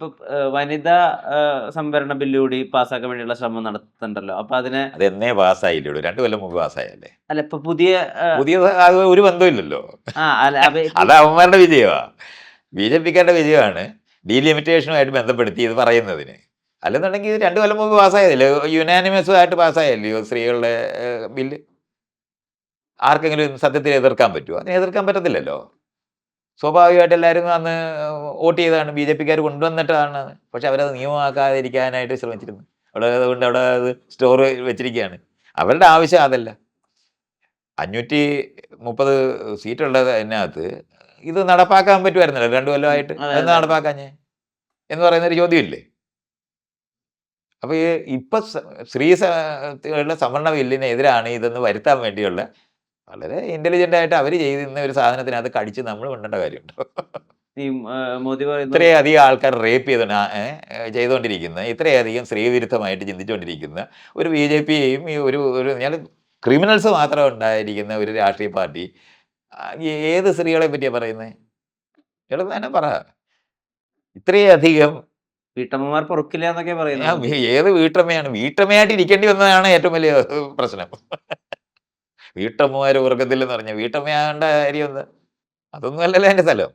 ഇപ്പൊ വനിതാ സംവരണ ബില്ല് കൂടി പാസ്സാക്കാൻ വേണ്ടിയുള്ള ശ്രമം നടത്തുന്നുണ്ടല്ലോ. അപ്പൊ അതിനെ അത് എന്നേ പാസ്സായില്ലേ, 2 കൊല്ലം മുമ്പ് പാസ്സായല്ലേ. അല്ല ഇപ്പൊ പുതിയ പുതിയത് അത് ഒരു ബന്ധമില്ലല്ലോ. അല്ല അപ്പൊ അത് അവന്മാരുടെ വിജയമാണ്, ബി ജെ പിക്കാരുടെ വിജയമാണ് ഡീലിമിറ്റേഷനുമായിട്ട് ബന്ധപ്പെടുത്തി ഇത് പറയുന്നതിന്. അല്ലെന്നുണ്ടെങ്കിൽ ഇത് 2 കൊല്ലം മുമ്പ് പാസ്സായതല്ലേ, യുനാനിമസ് ആയിട്ട് പാസ്സായല്ലയോ സ്ത്രീകളുടെ ബില്ല്. ആർക്കെങ്കിലും സത്യത്തിൽ എതിർക്കാൻ പറ്റുമോ? അതിനെ എതിർക്കാൻ പറ്റത്തില്ലല്ലോ. സ്വാഭാവികമായിട്ട് എല്ലാവരും അന്ന് വോട്ട് ചെയ്തതാണ്, ബി ജെ പിക്കാർ കൊണ്ടുവന്നിട്ടാണ്. പക്ഷെ അവരത് നിയമമാക്കാതിരിക്കാനായിട്ട് ശ്രമിച്ചിരുന്നു. അതുകൊണ്ട് അവിടെ അത് സ്റ്റോർ വെച്ചിരിക്കുകയാണ്. അവരുടെ ആവശ്യം അതല്ല. 530 സീറ്റുള്ളത് അതിനകത്ത് ഇത് നടപ്പാക്കാൻ പറ്റുമായിരുന്നല്ലോ 2 കൊല്ലമായിട്ട്. അത് നടപ്പാക്കാഞ്ഞേ എന്ന് പറയുന്നൊരു ചോദ്യമില്ലേ. അപ്പോൾ ഇപ്പം സ്ത്രീകളുടെ സംവരണ ബില്ലിനെതിരാണ് ഇതെന്ന് വരുത്താൻ വേണ്ടിയുള്ള വളരെ ഇന്റലിജന്റ് ആയിട്ട് അവർ ചെയ്യുന്ന ഒരു സാധനത്തിനകത്ത് കടിച്ച് നമ്മൾ കൊണ്ടേണ്ട കാര്യമുണ്ടോ? ഈ മോദി പറയുന്നു ഇത്രയധികം ആൾക്കാർ റേപ്പ് ചെയ്തുകൊണ്ടിരിക്കുന്ന, ഇത്രയധികം സ്ത്രീവിരുദ്ധമായിട്ട് ചിന്തിച്ചുകൊണ്ടിരിക്കുന്ന ഒരു ബി ജെ പിയെയും ഈ ഒരു ഞാൻ ക്രിമിനൽസ് മാത്രം ഉണ്ടായിരിക്കുന്ന ഒരു രാഷ്ട്രീയ പാർട്ടി ഏത് സ്ത്രീകളെ പറ്റിയാണ് പറയുന്നത്? ഇയാൾ തന്നെ പറ. ഇത്രയധികം വീട്ടമ്മമാർ പൊറുക്കില്ല എന്നൊക്കെ പറയുന്നത്. ഏത് വീട്ടമ്മയാണ്? വീട്ടമ്മയായിട്ട് ഇരിക്കേണ്ടി വന്നതാണ് ഏറ്റവും വലിയ പ്രശ്നം. വീട്ടമ്മമാർ ഉറക്കത്തില്ലെന്ന് പറഞ്ഞാൽ വീട്ടമ്മയാകേണ്ട കാര്യം എന്താ? അതൊന്നും അല്ലല്ലോ എൻ്റെ സ്ഥലം.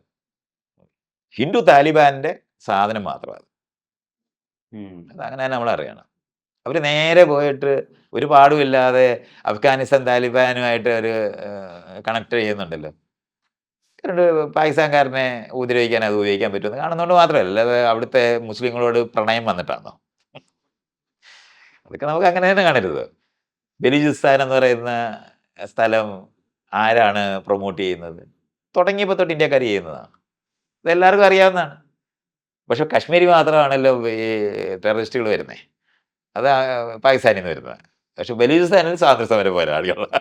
ഹിന്ദു താലിബാന്റെ സാധനം മാത്രമാണ് അതങ്ങനെ തന്നെ നമ്മൾ അറിയണം. അവർ നേരെ പോയിട്ട് ഒരു പാടുമില്ലാതെ അഫ്ഗാനിസ്ഥാൻ താലിബാനുമായിട്ട് ഒരു കണക്ട് ചെയ്യുന്നുണ്ടല്ലോ. പാകിസ്ഥാൻകാരനെ ഉപദ്രവിക്കാൻ അത് ഉപയോഗിക്കാൻ പറ്റുമെന്ന് കാണുന്നതുകൊണ്ട് മാത്രമല്ല, അല്ലാതെ അവിടുത്തെ മുസ്ലിങ്ങളോട് പ്രണയം വന്നിട്ടാണോ? അതൊക്കെ നമുക്ക് അങ്ങനെ തന്നെ കാണരുത്. ബലൂചിസ്ഥാൻ എന്ന് പറയുന്ന സ്ഥലം ആരാണ് പ്രൊമോട്ട് ചെയ്യുന്നത്? തുടങ്ങിയപ്പോൾ തൊട്ട് ഇന്ത്യക്കാർ ചെയ്യുന്നതാണ്. ഇതെല്ലാവർക്കും അറിയാവുന്നതാണ്. പക്ഷെ കശ്മീരി മാത്രമാണല്ലോ ഈ ടെററിസ്റ്റുകൾ വരുന്നത്. അത് പാകിസ്ഥാനിൽ നിന്ന് വരുന്നത്. പക്ഷെ ബലൂചിസ്ഥാനിൽ സ്വാതന്ത്ര്യ സമര പോരാളികളാണ്.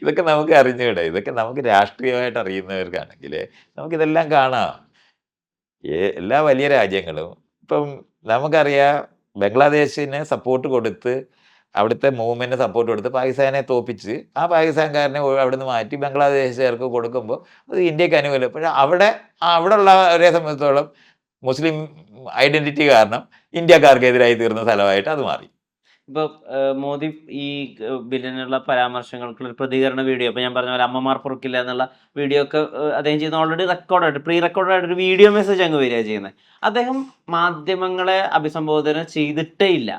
ഇതൊക്കെ നമുക്ക് അറിഞ്ഞൂടെ? ഇതൊക്കെ നമുക്ക് രാഷ്ട്രീയമായിട്ട് അറിയുന്നവർക്കാണെങ്കിൽ നമുക്കിതെല്ലാം കാണാം. എല്ലാ വലിയ രാജ്യങ്ങളും ഇപ്പം നമുക്കറിയാം, ബംഗ്ലാദേശിന് സപ്പോർട്ട് കൊടുത്ത് അവിടുത്തെ മൂവ്മെൻറ്റിന് സപ്പോർട്ട് കൊടുത്ത് പാകിസ്ഥാനെ തോൽപ്പിച്ച് ആ പാകിസ്ഥാൻകാരനെ അവിടുന്ന് മാറ്റി ബംഗ്ലാദേശുകാർക്ക് കൊടുക്കുമ്പോൾ അത് ഇന്ത്യക്ക് അനുകൂലം. പക്ഷേ അവിടെയുള്ളവരെ സംബന്ധിച്ചിടത്തോളം മുസ്ലിം ഐഡൻറ്റിറ്റി കാരണം ഇന്ത്യക്കാർക്കെതിരായി തീർന്ന സ്ഥലമായിട്ട് അത് മാറി. ഇപ്പൊ മോദി ഈ ബില്ലിനുള്ള പരാമർശങ്ങൾക്കുള്ള ഒരു പ്രതികരണ വീഡിയോ, ഇപ്പൊ ഞാൻ പറഞ്ഞ പോലെ അമ്മമാർ പൊറുക്കില്ല എന്നുള്ള വീഡിയോ ഒക്കെ അദ്ദേഹം ചെയ്യുന്ന ഓൾറെഡി റെക്കോർഡായിട്ട് പ്രീ റെക്കോർഡായിട്ട് ഒരു വീഡിയോ മെസ്സേജ് അങ്ങ് വരിക ചെയ്യുന്നത്. അദ്ദേഹം മാധ്യമങ്ങളെ അഭിസംബോധന ചെയ്തിട്ടേ ഇല്ല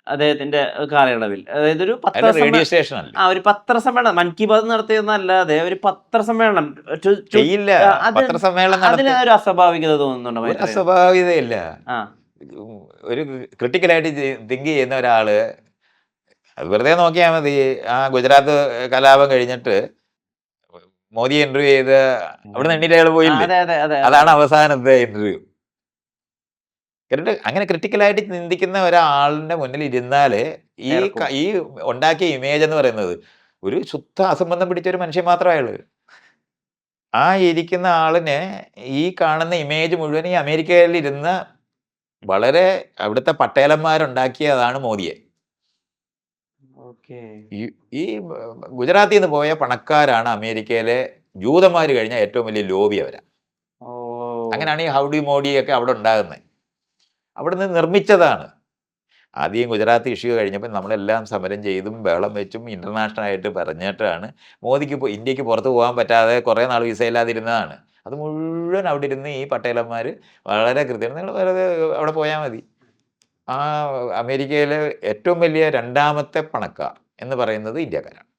അദ്ദേഹത്തിന്റെ കാലയളവിൽ. അതായത് ഒരു റേഡിയോ സ്റ്റേഷനല്ലേ, ഒരു പത്രസമ്മേളനം മൻ കി ബാത് നടത്തിയെന്നല്ലാതെ ഒരു പത്രസമ്മേളനം ചെയ്യില്ല. പത്രസമ്മേളനം അതിനൊരു അസ്വാഭാവികത തോന്നുന്നുണ്ടോ? അസ്വാഭാവികതയില്ല. ഒരു ക്രിട്ടിക്കലായിട്ട് തിങ്ക് ചെയ്യുന്ന ഒരാള് അത് വെറുതെ നോക്കിയാൽ മതി. ആ ഗുജറാത്ത് കലാപം കഴിഞ്ഞിട്ട് മോദി ഇന്റർവ്യൂ ചെയ്ത് അവിടെ നിന്ന് എണ്ണീറ്റ് അയാൾ പോയില്ലേ? അതാണ് അവസാനത്തെ ഇന്റർവ്യൂ. അങ്ങനെ ക്രിട്ടിക്കലായിട്ട് ചിന്തിക്കുന്ന ഒരാളിന്റെ മുന്നിൽ ഇരുന്നാല് ഈ ഉണ്ടാക്കിയ ഇമേജ് എന്ന് പറയുന്നത് ഒരു ശുദ്ധ അസംബന്ധം പിടിച്ച ഒരു മനുഷ്യൻ മാത്രമേ അയാള്. ആ ഇരിക്കുന്ന ആളിനെ ഈ കാണുന്ന ഇമേജ് മുഴുവൻ ഈ അമേരിക്കയിൽ ഇരുന്ന വളരെ അവിടുത്തെ പട്ടേലന്മാരുണ്ടാക്കിയതാണ് മോദിയെ. ഈ ഗുജറാത്തിൽ നിന്ന് പോയ പണക്കാരാണ് അമേരിക്കയിലെ ജൂതന്മാർ കഴിഞ്ഞ ഏറ്റവും വലിയ ലോബി അവരാ. അങ്ങനെയാണ് ഈ ഹൗഡി മോഡിയൊക്കെ അവിടെ ഉണ്ടാകുന്നത്. അവിടുന്ന് നിർമ്മിച്ചതാണ്. ആദ്യം ഗുജറാത്ത് ഇഷ്യൂ കഴിഞ്ഞപ്പോൾ നമ്മളെല്ലാം സമരം ചെയ്തും ബഹളം വെച്ചും ഇന്റർനാഷണൽ ആയിട്ട് പറഞ്ഞിട്ടാണ് മോദിക്ക് ഇന്ത്യക്ക് പുറത്ത് പോകാൻ പറ്റാതെ കുറേ നാൾ വിസ ഇല്ലാതിരുന്നതാണ്. അത് മുഴുവൻ അവിടെ ഇരുന്ന് ഈ പട്ടേലന്മാർ വളരെ കൃത്യമാണ്. നിങ്ങൾ വെറുതെ അവിടെ പോയാൽ മതി. ആ അമേരിക്കയിലെ ഏറ്റവും വലിയ രണ്ടാമത്തെ പണക്കാർ എന്ന് പറയുന്നത് ഇന്ത്യക്കാരാണ്.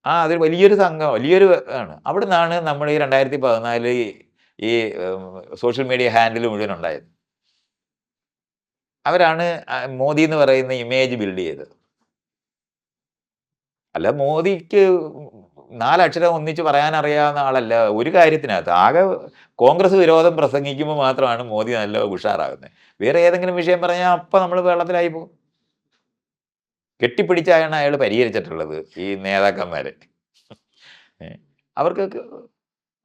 അതൊരു വലിയൊരു സംഘം, വലിയൊരു ആണ്. അവിടെ നിന്നാണ് നമ്മൾ ഈ 2014 ഈ സോഷ്യൽ മീഡിയ ഹാൻഡിൽ മുഴുവൻ ഉണ്ടായത്. അവരാണ് മോദി എന്ന് പറയുന്ന ഇമേജ് ബിൽഡ് ചെയ്തത്. അല്ല, മോദിക്ക് 4 അക്ഷരം ഒന്നിച്ച് പറയാൻ അറിയാവുന്ന ആളല്ല ഒരു കാര്യത്തിനകത്ത്. ആകെ കോൺഗ്രസ് വിരോധം പ്രസംഗിക്കുമ്പോൾ മാത്രമാണ് മോദി നല്ല ഉഷാറാകുന്നത്. വേറെ ഏതെങ്കിലും വിഷയം പറഞ്ഞാൽ അപ്പം നമ്മൾ വെള്ളത്തിലായി പോകും. കെട്ടിപ്പിടിച്ചാണ് അയാൾ പരിഹരിച്ചിട്ടുള്ളത് ഈ നേതാക്കന്മാരെ. അവർക്ക്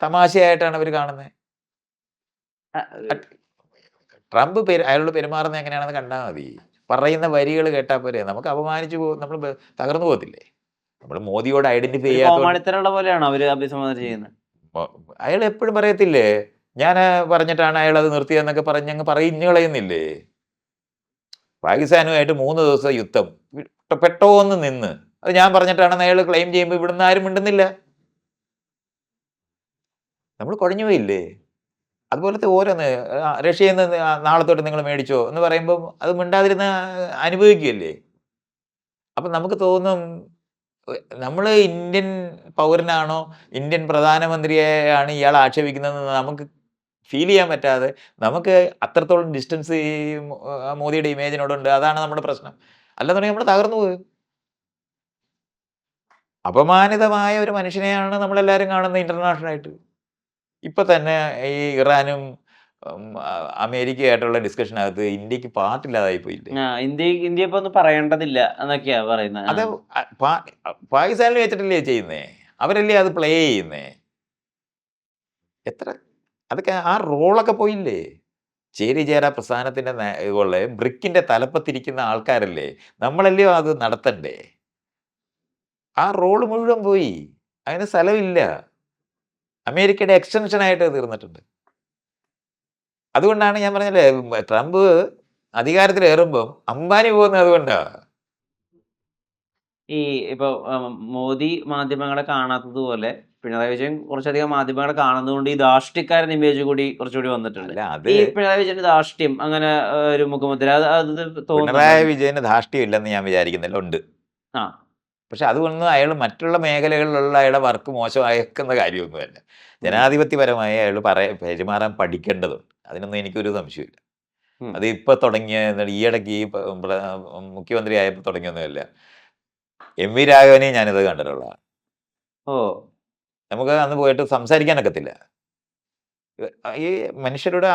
തമാശയായിട്ടാണ് അവർ കാണുന്നത്. ട്രംപ് അയാളോട് പെരുമാറുന്നത് എങ്ങനെയാണെന്ന് കണ്ടാൽ മതി. പറയുന്ന വരികൾ കേട്ടാൽ പോരെ, നമുക്ക് അപമാനിച്ചു പോകും, നമ്മൾ തകർന്നു പോകത്തില്ലേ? നമ്മൾ മോദിയോട് ഐഡന്റിഫൈ ചെയ്യാത്ത പോലെയാണോ അവര് അഭിസംബോധന ചെയ്യുന്നത്? അയാൾ എപ്പോഴും പറയത്തില്ലേ, ഞാൻ പറഞ്ഞിട്ടാണ് അയാൾ അത് നിർത്തിയതെന്നൊക്കെ പറഞ്ഞ് അങ്ങ് പറഞ്ഞു കളയുന്നില്ലേ. പാകിസ്ഥാനുമായിട്ട് 3 ദിവസം യുദ്ധം പെട്ടോന്ന് നിന്ന്, അത് ഞാൻ പറഞ്ഞിട്ടാണെന്ന് അയാൾ ക്ലെയിം ചെയ്യുമ്പോൾ ഇവിടുന്ന് ആരും മിണ്ടുന്നില്ല. നമ്മൾ കുഴഞ്ഞു പോയില്ലേ. അതുപോലത്തെ ഓരോന്ന് റഷ്യയിൽ നിന്ന് നാളെ തൊട്ട് നിങ്ങൾ മേടിച്ചോ എന്ന് പറയുമ്പോൾ അത് മിണ്ടാതിരുന്ന അനുഭവിക്കുകയല്ലേ. അപ്പം നമുക്ക് തോന്നും നമ്മൾ ഇന്ത്യൻ പൗരനാണോ, ഇന്ത്യൻ പ്രധാനമന്ത്രിയെയാണ് ഇയാൾ ആക്ഷേപിക്കുന്നതെന്ന് നമുക്ക് ഫീൽ ചെയ്യാൻ പറ്റാതെ, നമുക്ക് അത്രത്തോളം ഡിസ്റ്റൻസ് ഈ മോദിയുടെ ഇമേജിനോടുണ്ട്. അതാണ് നമ്മുടെ പ്രശ്നം. അല്ലെന്നുണ്ടെങ്കിൽ നമ്മൾ തകർന്നു പോകും. അപമാനിതമായ ഒരു മനുഷ്യനെയാണ് നമ്മളെല്ലാവരും കാണുന്നത് ഇന്റർനാഷണലായിട്ട്. ഇപ്പൊ തന്നെ ഈ ഇറാനും അമേരിക്കയായിട്ടുള്ള ഡിസ്കഷനകത്ത് ഇന്ത്യക്ക് പാർട്ടില്ലാതായി പോയില്ലേ. ഇന്ത്യ ഇപ്പൊ ഒന്നും പറയേണ്ടതില്ല എന്നൊക്കെയാ പറയുന്നത്. അത് പാകിസ്ഥാനിൽ വെച്ചിട്ടല്ലേ ചെയ്യുന്നേ, അവരല്ലേ അത് പ്ലേ ചെയ്യുന്നേ. എത്ര അതൊക്കെ ആ റോളൊക്കെ പോയില്ലേ. ചേരിചേരാ പ്രസ്ഥാനത്തിന്റെ ഇതുപോലെ ബ്രിക്കിന്റെ തലപ്പത്തിരിക്കുന്ന ആൾക്കാരല്ലേ, നമ്മളല്ലയോ അത് നടത്തണ്ടേ. ആ റോള് മുഴുവൻ പോയി, അതിന് സ്ഥലമില്ല. അമേരിക്കയുടെ എക്സ്റ്റൻഷനായിട്ട് തീർന്നിട്ടുണ്ട്. അതുകൊണ്ടാണ് ഞാൻ പറഞ്ഞല്ലേ, ട്രംപ് അധികാരത്തിലേറുമ്പം അംബാനി പോകുന്നത് അതുകൊണ്ടാണ്. ഈ ഇപ്പൊ മോദി മാധ്യമങ്ങളെ കാണാത്തതുപോലെ പിണറായി വിജയൻ കുറച്ചധികം മാധ്യമങ്ങളെ കാണുന്നതുകൊണ്ട് ഈ ധാർഷ്ട്യക്കാരൻ ഇമേജ് കൂടി കുറച്ചുകൂടി വന്നിട്ടുണ്ട്. അല്ല, അത് ഈ പിണറായി വിജയന്റെ ധാർഷ്ട്യം അങ്ങനെ ഒരു മുഖമുദ്ര അത് പിണറായി തോന്നുന്നു. വിജയന് ധാർഷ്ട്യം ഇല്ലെന്ന് ഞാൻ വിചാരിക്കുന്നില്ല, ഉണ്ട്. ആ പക്ഷെ അതുകൊണ്ടൊന്നും അയാൾ മറ്റുള്ള മേഖലകളിലുള്ള അയാളുടെ വർക്ക് മോശമായേക്കുന്ന കാര്യമൊന്നുമല്ല. ജനാധിപത്യപരമായി അയാൾ പെരുമാറാൻ പഠിക്കേണ്ടതുണ്ട്. അതിനൊന്നും എനിക്കൊരു സംശയമില്ല. ഉം. അത് ഇപ്പൊ തുടങ്ങിയ ഈയിടയ്ക്ക് ഈ മുഖ്യമന്ത്രി ആയപ്പോൾ തുടങ്ങിയൊന്നുമല്ല. എം വി രാഘവനെയും ഞാനിത് കണ്ടിട്ടുള്ളതാണ്. ഓ നമുക്ക് അന്ന് പോയിട്ട് സംസാരിക്കാനൊക്കത്തില്ല. ഈ മനുഷ്യരുടെ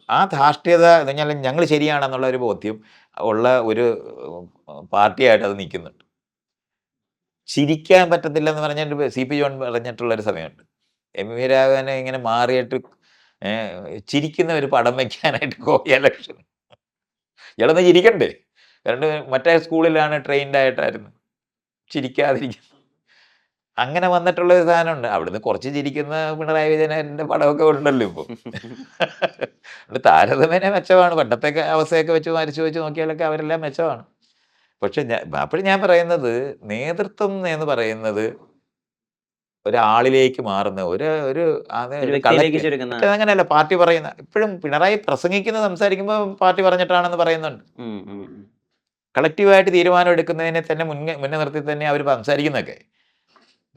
ആ ധാർഷ്ട്യത എന്ന് പറഞ്ഞാൽ ഞങ്ങൾ ശരിയാണെന്നുള്ള ഒരു ബോധ്യം ഉള്ള ഒരു പാർട്ടിയായിട്ട് അത് നിൽക്കുന്നുണ്ട്. ചിരിക്കാൻ പറ്റത്തില്ലെന്ന് പറഞ്ഞിട്ട് CP ജോൺ പറഞ്ഞിട്ടുള്ളൊരു സമയമുണ്ട്. എം വി രാഘവനെ ഇങ്ങനെ മാറിയിട്ട് ചിരിക്കുന്ന ഒരു പടം വയ്ക്കാനായിട്ട് ഇലക്ഷൻ. ഇയാളൊന്ന് ചിരിക്കണ്ടേ. കാരണം മറ്റേ സ്കൂളിലാണ് ട്രെയിൻഡ് ആയിട്ടായിരുന്നു, ചിരിക്കാതിരിക്കുന്നത്. അങ്ങനെ വന്നിട്ടുള്ള ഒരു സാധനമുണ്ട്. അവിടുന്ന് കുറച്ച് ചിരിക്കുന്ന പിണറായി വിജയൻ്റെ പടമൊക്കെ ഉണ്ടല്ലോ ഇപ്പോൾ. താരതമ്യേന മെച്ചമാണ്. പണ്ടത്തെ അവസ്ഥയൊക്കെ വെച്ച് മരിച്ചു വെച്ച് നോക്കിയാലൊക്കെ അവരെല്ലാം മെച്ചമാണ്. പക്ഷെ അപ്പോഴും ഞാൻ പറയുന്നത്, നേതൃത്വം എന്ന് പറയുന്നത് ഒരാളിലേക്ക് മാറുന്ന ഒരു ഒരു ഒരു വ്യക്തിയിലേക്ക് ചുരുങ്ങുന്ന. മറ്റേ അങ്ങനെയല്ല. പാർട്ടി പറയുന്ന ഇപ്പോഴും പിണറായി പ്രസംഗിക്കുന്നത് സംസാരിക്കുമ്പോൾ പാർട്ടി പറഞ്ഞിട്ടാണെന്ന് പറയുന്നുണ്ട്. ഉം, ഉം, ഉം. കളക്റ്റീവായിട്ട് തീരുമാനം എടുക്കുന്നതിനെ തന്നെ മുന്നേ നിർത്തി തന്നെ അവർ സംസാരിക്കുന്നതൊക്കെ.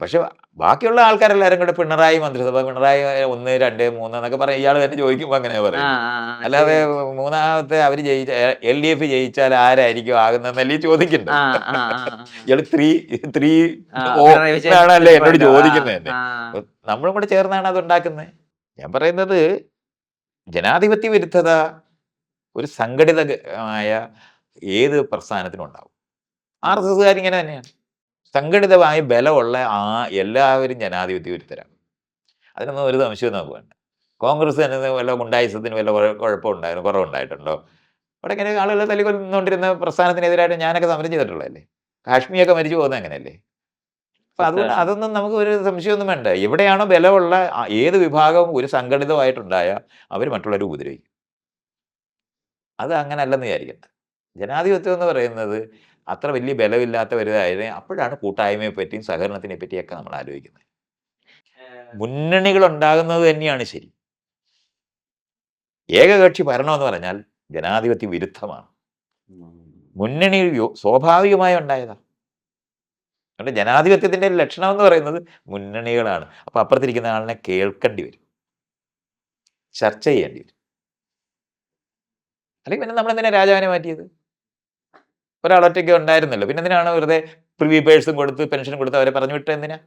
പക്ഷെ ബാക്കിയുള്ള ആൾക്കാരെല്ലാവരും കൂടെ പിണറായി മന്ത്രിസഭ, പിണറായി 1, 2, 3 എന്നൊക്കെ പറയും. ഇയാൾ തന്നെ ചോദിക്കുമ്പോൾ അങ്ങനെ ആ, പറയും. ആ, ആ, അല്ലാതെ ശരി. മൂന്നാമത്തെ അവർ ജയിച്ച LDF ജയിച്ചാൽ ആരായിരിക്കും ആകുന്നതെന്നല്ലേ ചോദിക്കണ്ടേ. ആ, ആ, ആ, ആ. ഇയാൾ 3 ആ, ഓ പിണറായി വിജയൻ എന്നാണല്ലേ എന്നോട് ആ, ചോദിക്കുന്നത് തന്നെ. ആ. നമ്മളും കൂടെ ചേർന്നാണ് അത് ഉണ്ടാക്കുന്നത്. ഞാൻ പറയുന്നത്, ജനാധിപത്യ വിരുദ്ധത ഒരു സംഘടിതമായ ഏത് പ്രസ്ഥാനത്തിനും ഉണ്ടാവും. RSSകാർ ഇങ്ങനെ തന്നെയാണ്. സംഘടിതമായി ബലമുള്ള എല്ലാവരും ജനാധിപത്യ വിരുദ്ധരാണ്. അതിനൊന്നും ഒരു സംശയവും നമുക്ക് വേണ്ട. കോൺഗ്രസ് തന്നെ വല്ല ഗുണ്ടായിസത്തിന് വല്ല കുറവുണ്ടായിട്ടുണ്ടോ? അവിടെ ഇങ്ങനെ ആളുകളെ തല്ലിക്കൊന്നുകൊണ്ടിരുന്ന പ്രസ്ഥാനത്തിനെതിരായിട്ട് ഞാനൊക്കെ സമരം ചെയ്തിട്ടുള്ളതല്ലേ. കാശ്മീരൊക്കെ മരിച്ചു പോകുന്നത് അങ്ങനെയല്ലേ. അപ്പൊ അതുകൊണ്ട് അതൊന്നും നമുക്ക് ഒരു സംശയമൊന്നും വേണ്ട. എവിടെയാണോ ബലമുള്ള ഏത് വിഭാഗവും ഒരു സംഘടിതമായിട്ടുണ്ടായാൽ അവർ മറ്റുള്ളവരെ ഉപദ്രവിക്കും. അത് അങ്ങനെ അല്ലെന്ന് വിചാരിക്കണ്ട. ജനാധിപത്യം എന്ന് പറയുന്നത് അത്ര വലിയ ബലമില്ലാത്തവരായത് അപ്പോഴാണ് കൂട്ടായ്മയെ പറ്റിയും സഹകരണത്തിനെ പറ്റിയൊക്കെ നമ്മൾ ആലോചിക്കുന്നത്. മുന്നണികൾ ഉണ്ടാകുന്നത് തന്നെയാണ് ശരി. ഏകകക്ഷി ഭരണം എന്ന് പറഞ്ഞാൽ ജനാധിപത്യ വിരുദ്ധമാണ്. മുന്നണി സ്വാഭാവികമായി ഉണ്ടായതാണ്. അതുകൊണ്ട് ജനാധിപത്യത്തിന്റെ ലക്ഷണം എന്ന് പറയുന്നത് മുന്നണികളാണ്. അപ്പൊ അപ്പുറത്തിരിക്കുന്ന ആളിനെ കേൾക്കേണ്ടി വരും, ചർച്ച ചെയ്യേണ്ടി വരും. അല്ലെങ്കിൽ പിന്നെ നമ്മളെന്തിനാ രാജാവിനെ മാറ്റിയത്? ഒരാളൊറ്റയ്ക്ക് ഉണ്ടായിരുന്നല്ലോ. പിന്നെ എന്തിനാണ് വെറുതെ പ്രിവി പേഴ്സും കൊടുത്ത് പെൻഷനും കൊടുത്ത് അവരെ പറഞ്ഞു വിട്ടത് എന്തിനാ?